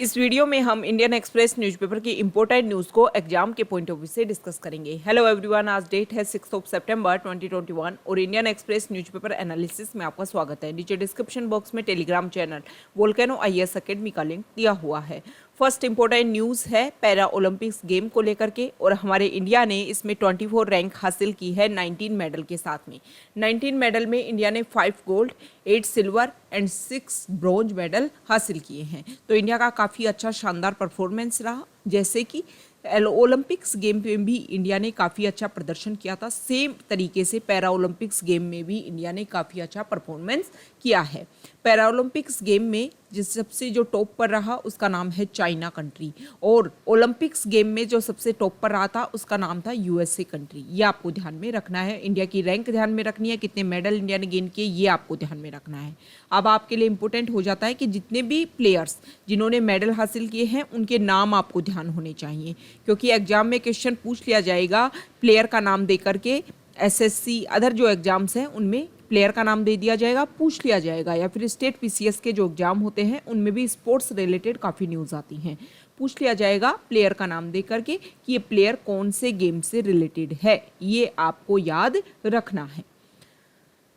इस वीडियो में हम इंडियन एक्सप्रेस न्यूज़पेपर की इंपॉर्टेंट न्यूज़ को एग्जाम के पॉइंट ऑफ व्यू से डिस्कस करेंगे। हेलो एवरीवन, आज डेट है 6 सितंबर 2021 और इंडियन एक्सप्रेस न्यूज़पेपर एनालिसिस में आपका स्वागत है। नीचे डिस्क्रिप्शन बॉक्स में Telegram channel volcano IAS academy का लिंक दिया हुआ है। फर्स्ट इंपॉर्टेंट न्यूज़ है पैरा ओलंपिक्स गेम को लेकर के, और हमारे इंडिया ने इसमें 24 रैंक हासिल की है 19 मेडल के साथ में। 19 मेडल में इंडिया ने 5 gold, 8 silver and 6 bronze medal हासिल किए हैं। तो इंडिया का काफ़ी अच्छा शानदार परफॉर्मेंस रहा। जैसे कि ओलंपिक्स गेम में भी इंडिया ने काफ़ी अच्छा प्रदर्शन किया था, सेम तरीके से पैरा ओलंपिक्स गेम में भी इंडिया ने काफ़ी अच्छा परफॉर्मेंस किया है। पैरा ओलंपिक्स गेम में जिस सबसे जो टॉप पर रहा उसका नाम है चाइना कंट्री, और ओलंपिक्स गेम में जो सबसे टॉप पर रहा था उसका नाम था यूएसए कंट्री। ये आपको ध्यान में रखना है। इंडिया की रैंक ध्यान में रखनी है, कितने मेडल इंडिया ने गेन किए ये आपको ध्यान में रखना है। अब आपके लिए इंपॉर्टेंट हो जाता है कि जितने भी प्लेयर्स जिन्होंने मेडल हासिल किए हैं उनके नाम आपको ध्यान होने चाहिए, क्योंकि एग्जाम में क्वेश्चन पूछ लिया जाएगा प्लेयर का नाम दे करके। एसएससी अदर जो एग्जाम्स हैं उनमें प्लेयर का नाम दे दिया जाएगा, पूछ लिया जाएगा, या फिर स्टेट पीसीएस के जो एग्जाम होते हैं उनमें भी स्पोर्ट्स रिलेटेड काफ़ी न्यूज़ आती हैं। पूछ लिया जाएगा प्लेयर का नाम दे करके कि ये प्लेयर कौन से गेम से रिलेटेड है, ये आपको याद रखना है।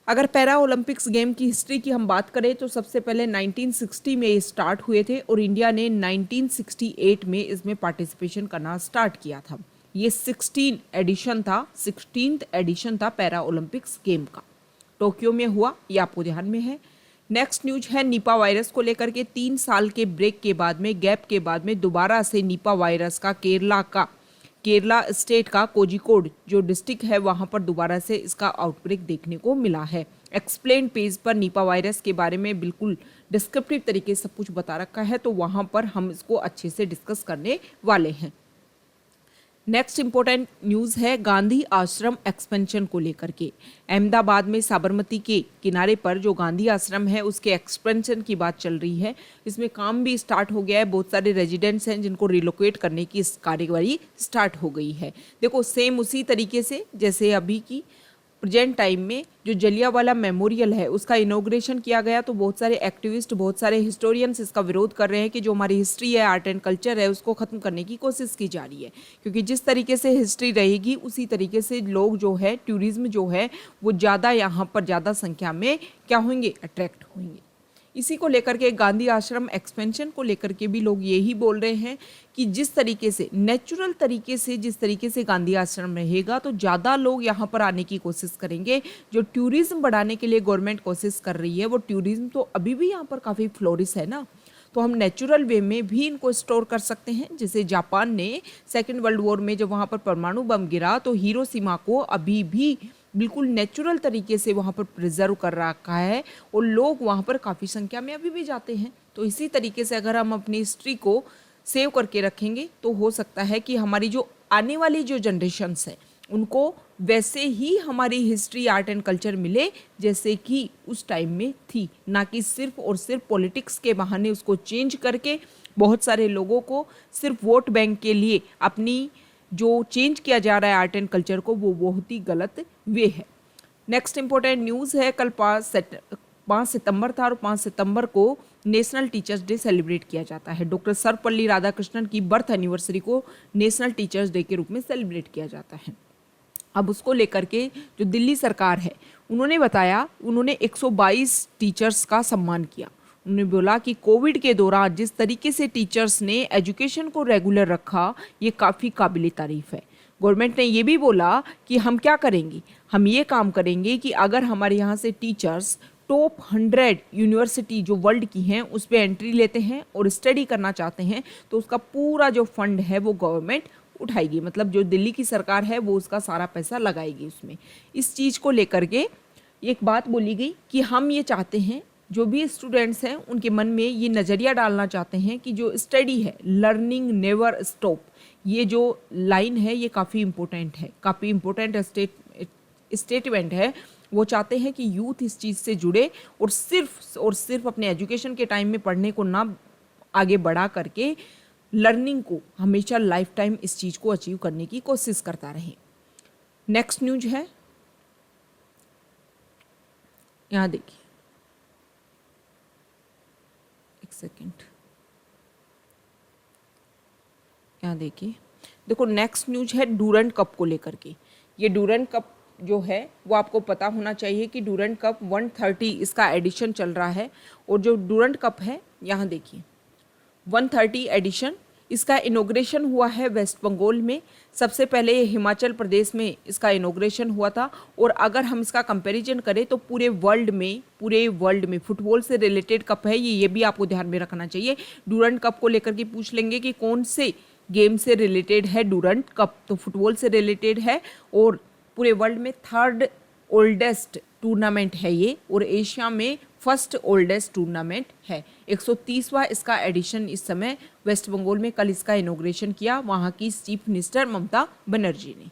अगर पैरा ओलंपिक्स गेम की हिस्ट्री की हम बात करें तो सबसे पहले 1960 में ये स्टार्ट हुए थे और इंडिया ने 1968 में इसमें पार्टिसिपेशन करना स्टार्ट किया था। ये 16th एडिशन था पैरा ओलंपिक्स गेम का। टोक्यो में हुआ, ये आपको ध्यान में है। नेक्स्ट न्यूज है निपा वायरस को लेकर के। 3 साल के ब्रेक के बाद में, गैप के बाद में दोबारा से निपा वायरस का केरला स्टेट का कोझिकोड जो डिस्ट्रिक्ट है वहां पर दोबारा से इसका आउटब्रेक देखने को मिला है। एक्सप्लेन पेज पर निपा वायरस के बारे में बिल्कुल डिस्क्रिप्टिव तरीके से सब कुछ बता रखा है, तो वहां पर हम इसको अच्छे से डिस्कस करने वाले हैं। नेक्स्ट इंपॉर्टेंट न्यूज़ है गांधी आश्रम एक्सपेंशन को लेकर के। अहमदाबाद में साबरमती के किनारे पर जो गांधी आश्रम है उसके एक्सपेंशन की बात चल रही है। इसमें काम भी स्टार्ट हो गया है, बहुत सारे रेजिडेंट्स हैं जिनको रिलोकेट करने की इस कार्यवाही स्टार्ट हो गई है। देखो सेम उसी तरीके से जैसे अभी की प्रेजेंट टाइम में जो जलियांवाला मेमोरियल है उसका इनॉग्रेशन किया गया, तो बहुत सारे एक्टिविस्ट, बहुत सारे हिस्टोरियंस इसका विरोध कर रहे हैं कि जो हमारी हिस्ट्री है, आर्ट एंड कल्चर है, उसको ख़त्म करने की कोशिश की जा रही है। क्योंकि जिस तरीके से हिस्ट्री रहेगी उसी तरीके से लोग जो है, टूरिज्म जो है वो ज़्यादा यहाँ पर ज़्यादा संख्या में क्या होंगे, अट्रैक्ट होंगे। इसी को लेकर के गांधी आश्रम एक्सपेंशन को लेकर के भी लोग यही बोल रहे हैं कि जिस तरीके से नेचुरल तरीके से जिस तरीके से गांधी आश्रम रहेगा तो ज़्यादा लोग यहाँ पर आने की कोशिश करेंगे। जो टूरिज्म बढ़ाने के लिए गवर्नमेंट कोशिश कर रही है वो टूरिज्म तो अभी भी यहाँ पर काफ़ी फ्लोरिश है ना, तो हम नेचुरल वे में भी इनको स्टोर कर सकते हैं। जैसे जापान ने सेकेंड वर्ल्ड वॉर में जब वहाँ पर परमाणु बम गिरा तो हिरोशिमा को अभी भी बिल्कुल नेचुरल तरीके से वहाँ पर प्रिजर्व कर रखा है और लोग वहाँ पर काफ़ी संख्या में अभी भी जाते हैं। तो इसी तरीके से अगर हम अपनी हिस्ट्री को सेव करके रखेंगे तो हो सकता है कि हमारी जो आने वाली जो जनरेशन्स है उनको वैसे ही हमारी हिस्ट्री, आर्ट एंड कल्चर मिले जैसे कि उस टाइम में थी, ना कि सिर्फ और सिर्फ पॉलिटिक्स के बहाने उसको चेंज करके बहुत सारे लोगों को सिर्फ वोट बैंक के लिए अपनी जो चेंज किया जा रहा है आर्ट एंड कल्चर को, वो बहुत ही गलत वे है। नेक्स्ट इंपॉर्टेंट न्यूज़ है कल 5 सितंबर था और 5 सितंबर को नेशनल टीचर्स डे सेलिब्रेट किया जाता है। डॉक्टर सर्वपल्ली राधाकृष्णन की बर्थ एनिवर्सरी को नेशनल टीचर्स डे के रूप में सेलिब्रेट किया जाता है। अब उसको लेकर के जो दिल्ली सरकार है उन्होंने बताया, उन्होंने 122 टीचर्स का सम्मान किया। उन्होंने बोला कि कोविड के दौरान जिस तरीके से टीचर्स ने एजुकेशन को रेगुलर रखा ये काफ़ी काबिल तारीफ़ है। गवर्नमेंट ने ये भी बोला कि हम क्या करेंगे, हम ये काम करेंगे कि अगर हमारे यहाँ से टीचर्स टॉप 100 यूनिवर्सिटी जो वर्ल्ड की हैं उस पर एंट्री लेते हैं और स्टडी करना चाहते हैं तो उसका पूरा जो फंड है वो गवर्नमेंट उठाएगी, मतलब जो दिल्ली की सरकार है वो उसका सारा पैसा लगाएगी उसमें। इस चीज़ को लेकर के एक बात बोली गई कि हम ये चाहते हैं, जो भी स्टूडेंट्स हैं उनके मन में ये नज़रिया डालना चाहते हैं कि जो स्टडी है, लर्निंग नेवर स्टॉप, ये जो लाइन है ये काफ़ी इम्पोर्टेंट है, काफ़ी इम्पोर्टेंट स्टेटमेंट है। वो चाहते हैं कि यूथ इस चीज़ से जुड़े और सिर्फ अपने एजुकेशन के टाइम में पढ़ने को ना आगे बढ़ा करके लर्निंग को हमेशा लाइफ टाइम इस चीज़ को अचीव करने की कोशिश करता रहे। नेक्स्ट न्यूज है, यहाँ देखिए, एक सेकेंड, यहाँ देखिए, देखो नेक्स्ट न्यूज है डूरंट कप को लेकर के। ये डूरंट कप जो है वो आपको पता होना चाहिए कि डूरंट कप 130 इसका एडिशन चल रहा है। और जो डूरंट कप है यहाँ देखिए 130 एडिशन, इसका इनॉग्रेशन हुआ है वेस्ट बंगाल में। सबसे पहले ये हिमाचल प्रदेश में इसका इनॉग्रेशन हुआ था। और अगर हम इसका कंपैरिजन करें तो पूरे वर्ल्ड में फुटबॉल से रिलेटेड कप है ये भी आपको ध्यान में रखना चाहिए। डूरंट कप को लेकर के पूछ लेंगे कि कौन से गेम से रिलेटेड है डूरंट कप, तो फुटबॉल से रिलेटेड है और पूरे वर्ल्ड में 3rd ओल्डेस्ट टूर्नामेंट है ये और एशिया में 1st ओल्डेस्ट टूर्नामेंट है। 130वां इसका एडिशन इस समय वेस्ट बंगाल में कल इसका इनॉग्रेशन किया वहाँ की चीफ मिनिस्टर ममता बनर्जी ने।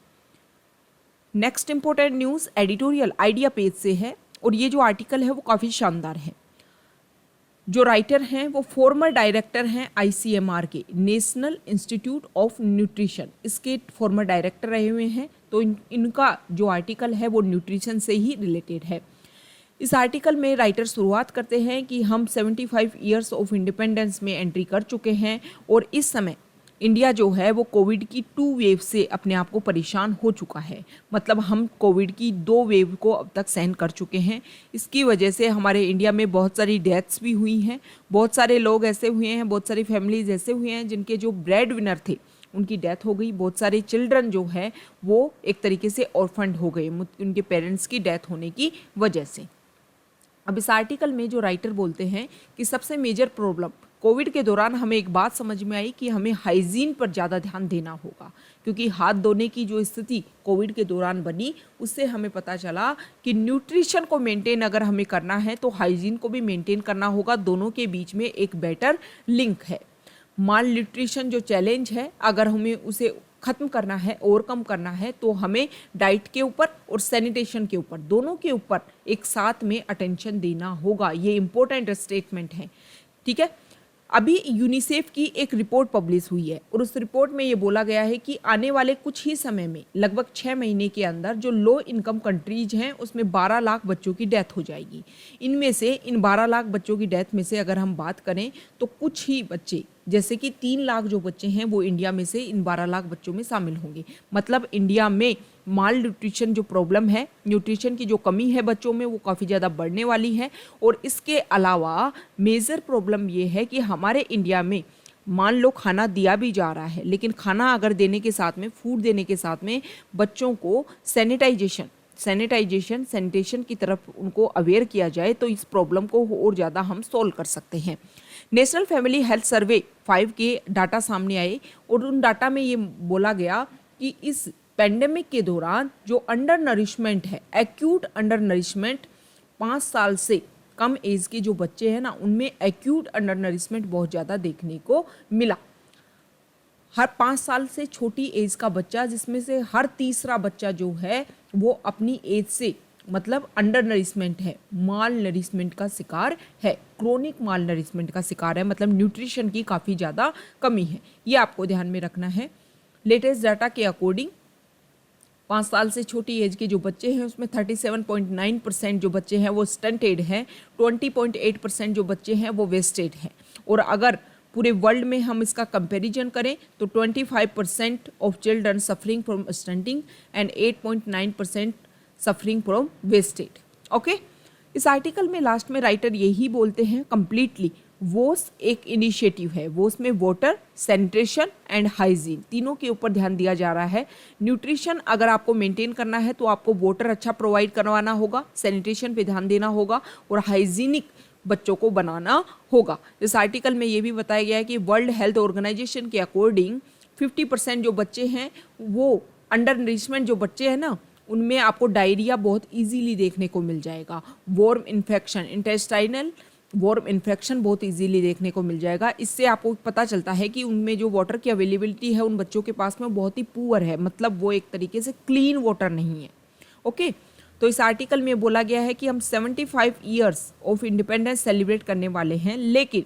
Next important news editorial idea page से है और ये जो आर्टिकल है वो काफ़ी शानदार है। जो राइटर हैं वो फॉर्मर डायरेक्टर हैं ICMR के, नेशनल इंस्टीट्यूट ऑफ न्यूट्रिशन, इसके फॉर्मर डायरेक्टर रहे हुए हैं। तो इनका जो आर्टिकल है वो न्यूट्रिशन से ही रिलेटेड है। इस आर्टिकल में राइटर शुरुआत करते हैं कि हम 75 ईयर्स ऑफ इंडिपेंडेंस में एंट्री कर चुके हैं और इस समय इंडिया जो है वो कोविड की 2 वेव से अपने आप को परेशान हो चुका है। मतलब हम कोविड की 2 वेव को अब तक सहन कर चुके हैं। इसकी वजह से हमारे इंडिया में बहुत सारी डेथ्स भी हुई हैं। बहुत सारे लोग ऐसे हुए हैं, बहुत सारी फैमिलीज ऐसे हुए हैं जिनके जो ब्रेड विनर थे उनकी डेथ हो गई। बहुत सारे चिल्ड्रन जो है वो एक तरीके से ऑर्फन्ड हो गए उनके पेरेंट्स की डेथ होने की वजह से। अब इस आर्टिकल में जो राइटर बोलते हैं कि सबसे मेजर प्रॉब्लम कोविड के दौरान हमें एक बात समझ में आई कि हमें हाइजीन पर ज़्यादा ध्यान देना होगा, क्योंकि हाथ धोने की जो स्थिति कोविड के दौरान बनी उससे हमें पता चला कि न्यूट्रिशन को मेंटेन अगर हमें करना है तो हाइजीन को भी मेंटेन करना होगा। दोनों के बीच में एक बेटर लिंक है। माल न्यूट्रिशन जो चैलेंज है अगर हमें उसे ख़त्म करना है, ओवरकम करना है, तो हमें डाइट के ऊपर और सैनिटेशन के ऊपर, दोनों के ऊपर एक साथ में अटेंशन देना होगा। ये इंपॉर्टेंट स्टेटमेंट है, ठीक है। अभी यूनिसेफ की एक रिपोर्ट पब्लिश हुई है और उस रिपोर्ट में ये बोला गया है कि आने वाले कुछ ही समय में लगभग 6 महीने के अंदर जो लो इनकम कंट्रीज हैं उसमें 12 लाख बच्चों की डेथ हो जाएगी। इनमें से इन 12 लाख बच्चों की डेथ में से अगर हम बात करें तो कुछ ही बच्चे, जैसे कि 3 लाख जो बच्चे हैं वो इंडिया में से इन 12 लाख बच्चों में शामिल होंगे। मतलब इंडिया में माल न्यूट्रिशन जो प्रॉब्लम है, न्यूट्रिशन की जो कमी है बच्चों में, वो काफ़ी ज़्यादा बढ़ने वाली है। और इसके अलावा मेजर प्रॉब्लम ये है कि हमारे इंडिया में मान लो खाना दिया भी जा रहा है, लेकिन खाना अगर देने के साथ में, फूड देने के साथ में बच्चों को सैनिटेशन की तरफ उनको अवेयर किया जाए तो इस प्रॉब्लम को और ज़्यादा हम सोल्व कर सकते हैं। नेशनल फैमिली हेल्थ सर्वे 5 के डाटा सामने आए और उन डाटा में ये बोला गया कि इस पेंडेमिक के दौरान जो अंडर नरिशमेंट है, एक्यूट अंडर नरिशमेंट, 5 साल से कम एज के जो बच्चे हैं ना उनमें एक्यूट अंडर नरिशमेंट बहुत ज़्यादा देखने को मिला। हर 5 साल से छोटी एज का बच्चा, जिसमें से हर तीसरा बच्चा जो है वो अपनी एज से, मतलब अंडर नरिशमेंट है, माल नरिशमेंट का शिकार है, क्रोनिक माल नरिशमेंट का शिकार है, मतलब न्यूट्रिशन की काफ़ी ज़्यादा कमी है। ये आपको ध्यान में रखना है। लेटेस्ट डाटा के अकॉर्डिंग 5 साल से छोटी एज के जो बच्चे हैं उसमें 37.9% जो बच्चे हैं वो स्टंटेड हैं, 20.8% जो बच्चे हैं वो वेस्टेड हैं। और अगर पूरे वर्ल्ड में हम इसका कंपैरिजन करें तो 25% of children suffering from stunting and 8.9% suffering from wasted. Okay, इस आर्टिकल में लास्ट में राइटर यही बोलते हैं कंप्लीटली वॉश एक इनिशिएटिव है। वॉश में वाटर, सैनिटेशन एंड हाइजीन तीनों के ऊपर ध्यान दिया जा रहा है। न्यूट्रिशन अगर आपको मेंटेन करना है तो आपको वाटर अच्छा प्रोवाइड करवाना होगा, सैनिटेशन पे ध्यान देना होगा और हाइजीनिक बच्चों को बनाना होगा। इस आर्टिकल में ये भी बताया गया है कि वर्ल्ड हेल्थ ऑर्गेनाइजेशन के अकॉर्डिंग 50% जो बच्चे हैं वो अंडर नरिशमेंट जो बच्चे हैं ना उनमें आपको डायरिया बहुत इजीली देखने को मिल जाएगा। Worm infection, intestinal worm infection बहुत इजीली देखने को मिल जाएगा। इससे आपको पता चलता है कि उनमें जो वाटर की अवेलेबिलिटी है उन बच्चों के पास में बहुत ही पुअर है, मतलब वो एक तरीके से क्लीन वाटर नहीं है। ओके, तो इस आर्टिकल में बोला गया है कि हम 75 ईयर्स ऑफ इंडिपेंडेंस सेलिब्रेट करने वाले हैं, लेकिन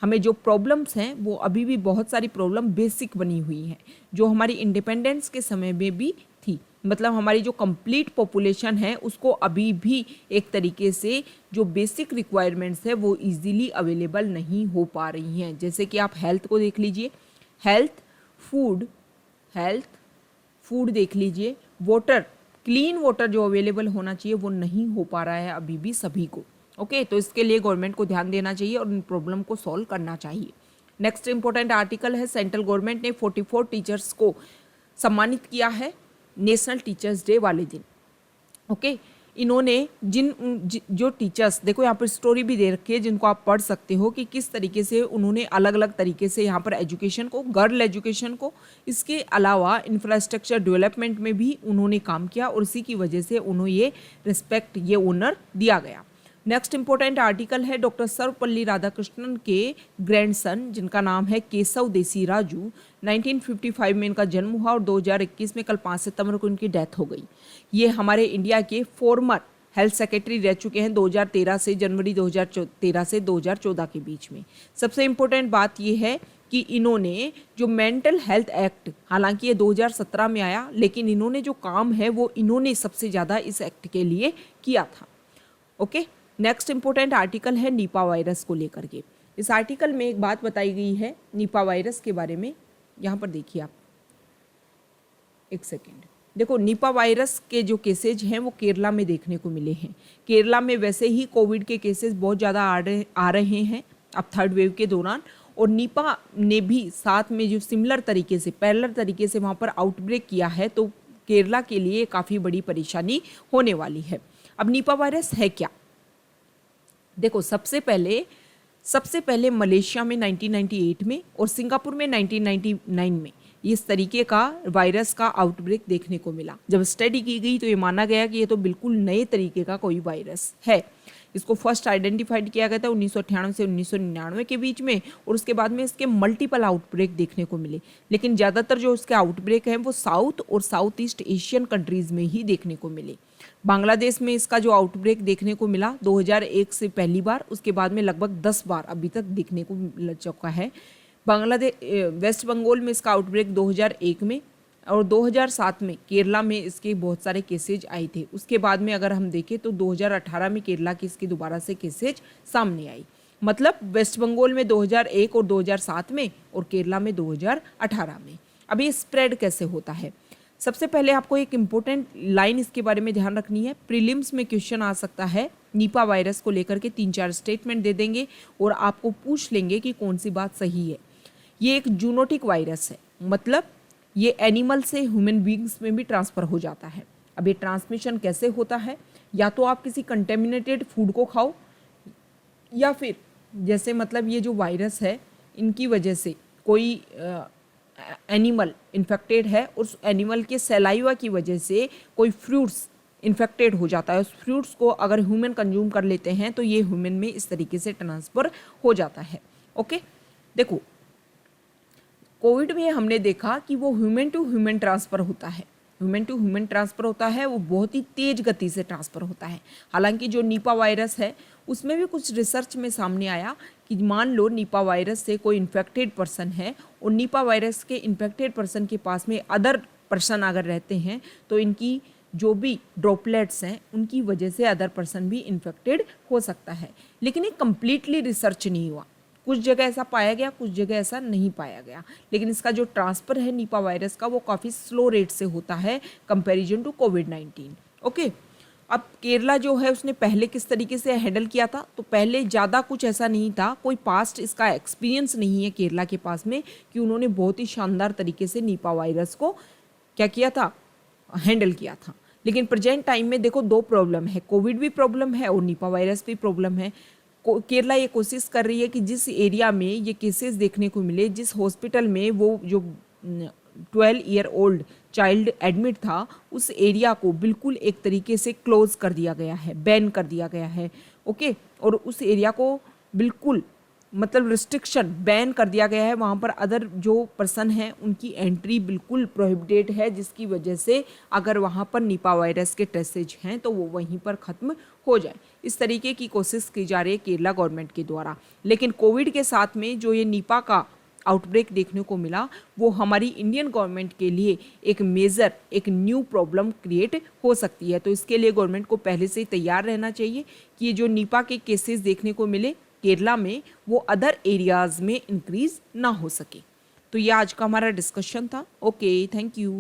हमें जो प्रॉब्लम्स हैं वो अभी भी बहुत सारी प्रॉब्लम बेसिक बनी हुई हैं जो हमारी इंडिपेंडेंस के समय में भी थी। मतलब हमारी जो कंप्लीट पॉपुलेशन है उसको अभी भी एक तरीके से जो बेसिक रिक्वायरमेंट्स है वो इजीली अवेलेबल नहीं हो पा रही हैं। जैसे कि आप हेल्थ को देख लीजिए, हेल्थ फूड, हेल्थ, फूड देख लीजिए, वाटर, क्लीन वाटर जो अवेलेबल होना चाहिए वो नहीं हो पा रहा है अभी भी सभी को। ओके, तो इसके लिए गवर्नमेंट को ध्यान देना चाहिए और इन प्रॉब्लम को सॉल्व करना चाहिए। नेक्स्ट इंपॉर्टेंट आर्टिकल है, सेंट्रल गवर्नमेंट ने 44 टीचर्स को सम्मानित किया है नेशनल टीचर्स डे वाले दिन। ओके, इन्होंने जो टीचर्स, देखो यहाँ पर स्टोरी भी दे रखी है जिनको आप पढ़ सकते हो कि किस तरीके से उन्होंने अलग अलग तरीके से यहाँ पर एजुकेशन को, गर्ल एजुकेशन को, इसके अलावा इंफ्रास्ट्रक्चर डेवलपमेंट में भी उन्होंने काम किया और इसी की वजह से उन्हें ये रिस्पेक्ट, ये ऑनर दिया गया। नेक्स्ट इंपॉर्टेंट आर्टिकल है, डॉक्टर सर्वपल्ली राधाकृष्णन के ग्रैंडसन जिनका नाम है केशव देसी राजू, 1955 में इनका जन्म हुआ और 2021 में कल 5 सितंबर को इनकी डेथ हो गई। ये हमारे इंडिया के फॉर्मर हेल्थ सेक्रेटरी रह चुके हैं 2013 से, जनवरी 2013 से 2014 के बीच में। सबसे इम्पोर्टेंट बात ये है कि इन्होंने जो मेंटल हेल्थ एक्ट, हालांकि ये 2017 में आया, लेकिन इन्होंने जो काम है वो इन्होंने सबसे ज़्यादा इस एक्ट के लिए किया था। ओके, नेक्स्ट इंपॉर्टेंट आर्टिकल है निपा वायरस को लेकर के। इस आर्टिकल में एक बात बताई गई है निपा वायरस के बारे में, यहाँ पर देखिए आप, एक सेकेंड, देखो निपा वायरस के जो केसेज हैं वो केरला में देखने को मिले हैं। केरला में वैसे ही कोविड के केसेस बहुत ज़्यादा आ रहे हैं अब थर्ड वेव के दौरान, और निपा ने भी साथ में जो सिमिलर तरीके से, पैरेलल तरीके से वहाँ पर आउटब्रेक किया है, तो केरला के लिए काफ़ी बड़ी परेशानी होने वाली है। अब निपा वायरस है क्या? देखो, सबसे पहले मलेशिया में 1998 में और सिंगापुर में 1999 में इस तरीके का वायरस का आउटब्रेक देखने को मिला। जब स्टडी की गई तो ये माना गया कि ये तो बिल्कुल नए तरीके का कोई वायरस है। इसको फर्स्ट आइडेंटिफाइड किया गया था 1998 से 1999 के बीच में, और उसके बाद में इसके मल्टीपल आउटब्रेक देखने को मिले, लेकिन ज़्यादातर जो इसके आउटब्रेक हैं वो साउथ और साउथ ईस्ट एशियन कंट्रीज़ में ही देखने को मिले। बांग्लादेश में इसका जो आउटब्रेक देखने को मिला 2001 से पहली बार, उसके बाद में लगभग 10 बार अभी तक देखने को मिल चुका है। वेस्ट बंगाल में इसका आउटब्रेक 2001 में, और 2007 में केरला में इसके बहुत सारे केसेज आए थे। उसके बाद में अगर हम देखें तो 2018 में केरला की इसकी दोबारा से केसेज सामने आई। मतलब वेस्ट बंगाल में 2001 और 2007 में, और केरला में 2018 में। अभी स्प्रेड कैसे होता है, सबसे पहले आपको एक इम्पोर्टेंट लाइन इसके बारे में ध्यान रखनी है। प्रीलिम्स में क्वेश्चन आ सकता है, निपा वायरस को लेकर के 3-4 स्टेटमेंट दे देंगे और आपको पूछ लेंगे कि कौन सी बात सही है। ये एक जूनोटिक वायरस है, मतलब ये एनिमल से ह्यूमन बींग्स में भी ट्रांसफ़र हो जाता है। अब ये ट्रांसमिशन कैसे होता है, या तो आप किसी कंटेमिनेटेड फूड को खाओ, या फिर जैसे मतलब ये जो वायरस है इनकी वजह से कोई एनिमल इन्फेक्टेड है, उस एनिमल के सलाइवा की वजह से कोई फ्रूट्स इन्फेक्टेड हो जाता है, उस फ्रूट्स को अगर ह्यूमन कंज्यूम कर लेते हैं तो ये ह्यूमन में इस तरीके से ट्रांसफ़र हो जाता है। ओके, देखो कोविड में हमने देखा कि वो ह्यूमन टू ह्यूमन ट्रांसफ़र होता है, ह्यूमन टू ह्यूमन ट्रांसफ़र होता है, वो बहुत ही तेज़ गति से ट्रांसफ़र होता है। हालांकि जो निपा वायरस है उसमें भी कुछ रिसर्च में सामने आया कि मान लो निपा वायरस से कोई इन्फेक्टेड पर्सन है और निपा वायरस के इन्फेक्टेड पर्सन के पास में अदर पर्सन अगर रहते हैं तो इनकी जो भी ड्रॉपलेट्स हैं उनकी वजह से अदर पर्सन भी इन्फेक्टेड हो सकता है। लेकिन ये कम्प्लीटली रिसर्च नहीं हुआ, कुछ जगह ऐसा पाया गया, कुछ जगह ऐसा नहीं पाया गया। लेकिन इसका जो ट्रांसफ़र है निपा वायरस का वो काफ़ी स्लो रेट से होता है कंपैरिजन टू कोविड-19। ओके, अब केरला जो है उसने पहले किस तरीके से हैंडल किया था, तो पहले ज़्यादा कुछ ऐसा नहीं था, कोई पास्ट इसका एक्सपीरियंस नहीं है केरला के पास में कि उन्होंने बहुत ही शानदार तरीके से निपा वायरस को क्या किया था, हैंडल किया था। लेकिन प्रेजेंट टाइम में देखो दो प्रॉब्लम है, कोविड भी प्रॉब्लम है और निपा वायरस भी प्रॉब्लम है। केरला ये कोशिश कर रही है कि जिस एरिया में ये केसेस देखने को मिले, जिस हॉस्पिटल में वो जो 12 ईयर ओल्ड चाइल्ड एडमिट था, उस एरिया को बिल्कुल एक तरीके से क्लोज कर दिया गया है, बैन कर दिया गया है। ओके, और उस एरिया को बिल्कुल मतलब रिस्ट्रिक्शन बैन कर दिया गया है, वहाँ पर अदर जो पर्सन हैं उनकी एंट्री बिल्कुल प्रोहिबिटेड है, जिसकी वजह से अगर वहाँ पर निपा वायरस के टेस्टेज हैं तो वो वहीं पर ख़त्म हो जाए। इस तरीके की कोशिश की जा रही है केरला गवर्नमेंट के द्वारा। लेकिन कोविड के साथ में जो ये निपा का आउटब्रेक देखने को मिला वो हमारी इंडियन गवर्नमेंट के लिए एक मेजर, एक न्यू प्रॉब्लम क्रिएट हो सकती है। तो इसके लिए गवर्नमेंट को पहले से ही तैयार रहना चाहिए कि ये जो निपा के केसेस देखने को मिले केरला में वो अदर एरियाज़ में इंक्रीज़ ना हो सके। तो तो ये आज का हमारा डिस्कशन था। Okay, thank you.